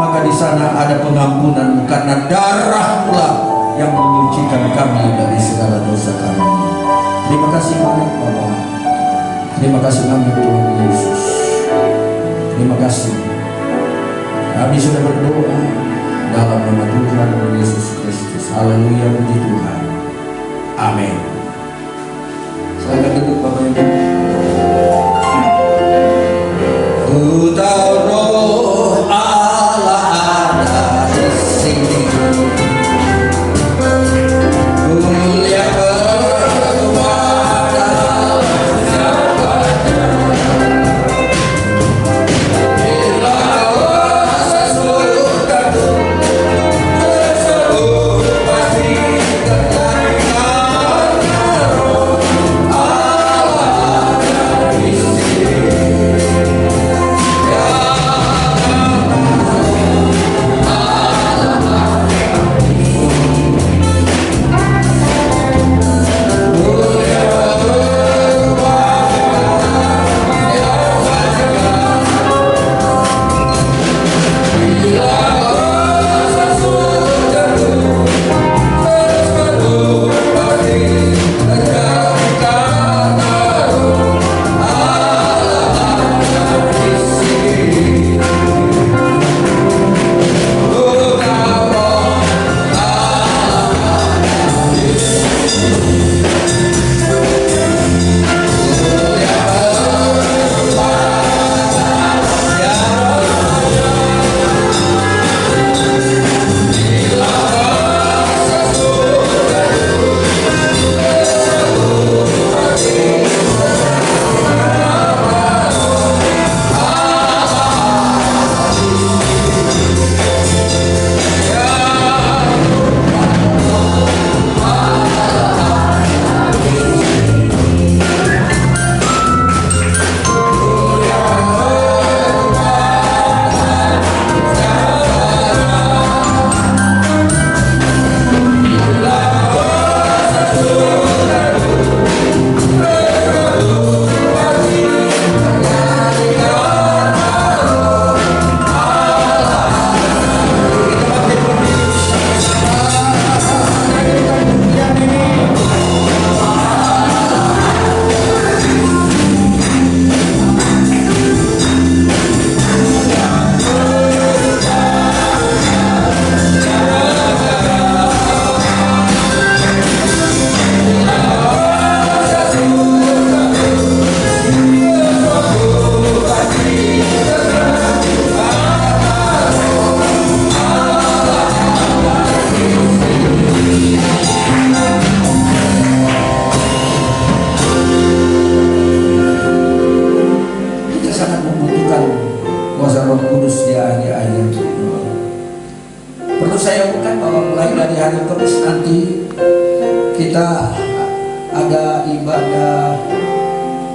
maka di sana ada pengampunan, karena darah-Lah yang menyucikan kami dari segala dosa kami. Terima kasih banyak Bapa. Terima kasih banyak Tuhan Yesus. Terima kasih. Kami sudah berdoa dalam nama Tuhan Yesus Kristus. Haleluya, puji Tuhan. Amin.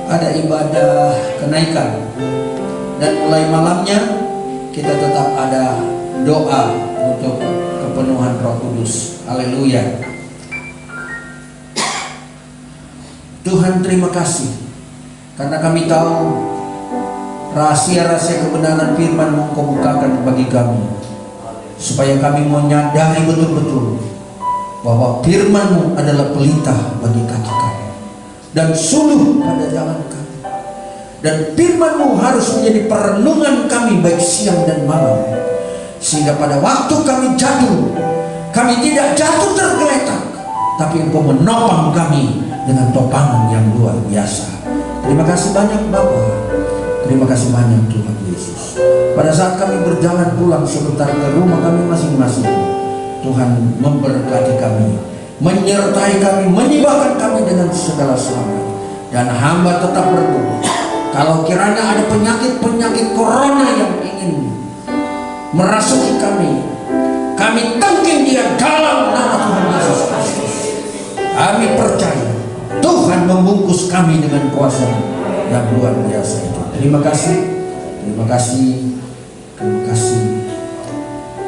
ada ibadah kenaikan, dan mulai malamnya kita tetap ada doa untuk kepenuhan Roh Kudus. Haleluya. Tuhan, terima kasih karena kami tahu rahasia-rahasia kebenaran firman-Mu Kau bukakan bagi kami, supaya kami menyadari betul-betul bahwa firman-Mu adalah pelita bagi kaki kami dan suluh pada jalan kami, dan firman-Mu harus menjadi perenungan kami baik siang dan malam, sehingga pada waktu kami jatuh, kami tidak jatuh tergeletak, tapi Engkau menopang kami dengan topangan yang luar biasa. Terima kasih banyak Bapa. Terima kasih banyak Tuhan Yesus. Pada saat kami berjalan pulang sebentar ke rumah kami masing-masing, Tuhan memberkati kami, menyertai kami, menyibahkan kami dengan segala selamat. Dan hamba tetap berdoa, kalau kiranya ada penyakit-penyakit corona yang ingin merasuki kami, kami tangking dia dalam nama Tuhan Yesus Kristus. Kami percaya Tuhan membungkus kami dengan kuasa yang luar biasa itu. Terima kasih, terima kasih, terima kasih.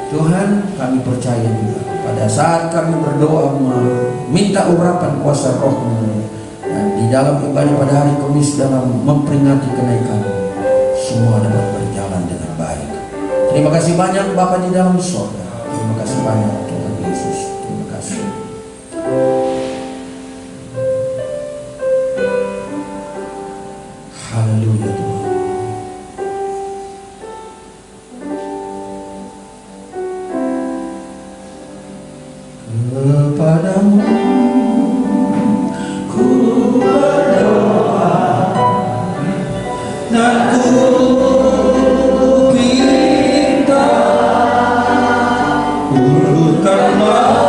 Tuhan, kami percaya juga pada saat kami berdoa meminta urapan kuasa Roh-Mu, dan di dalam ibadah pada hari Kamis dalam memperingati kenaikan, semua dapat berjalan dengan baik. Terima kasih banyak Bapa di dalam surga. Terima kasih banyak Tuhan Yesus. Terima kasih. Haleluya Tuhan. Kepadamu ku berdoa dan ku minta, urutkanlah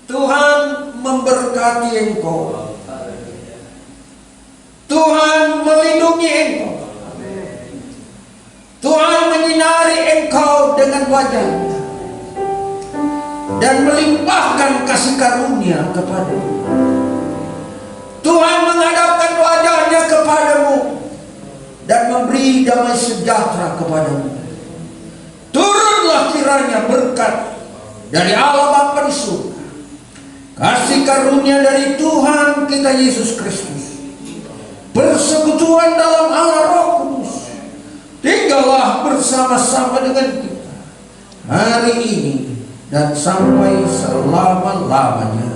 Tuhan memberkati engkau. Tuhan melindungi engkau. Tuhan menyinari engkau dengan wajah-Nya dan melimpahkan kasih karunia kepadamu. Tuhan menghadapkan wajah-Nya kepadamu dan memberi damai sejahtera kepadamu. Turunlah kiranya berkat dari Allah Bapa di surga, kasih karunia dari Tuhan kita Yesus Kristus, persekutuan dalam Allah Roh Kudus, tinggallah bersama-sama dengan kita hari ini dan sampai selama-lamanya,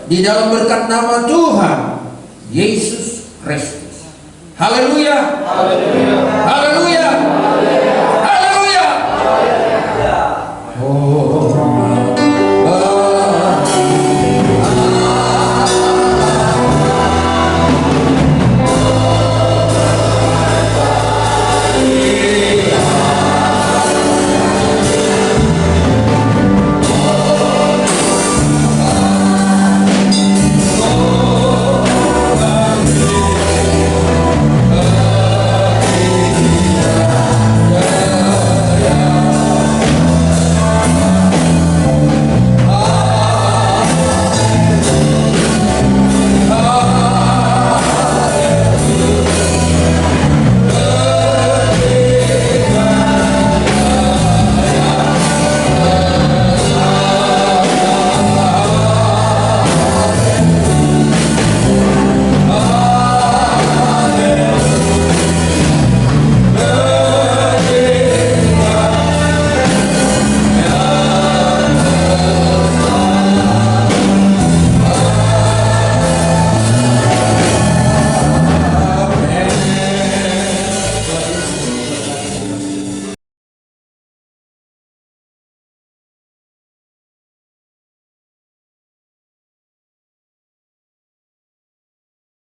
di dalam berkat nama Tuhan Yesus Kristus. Haleluya. Haleluya. Haleluya.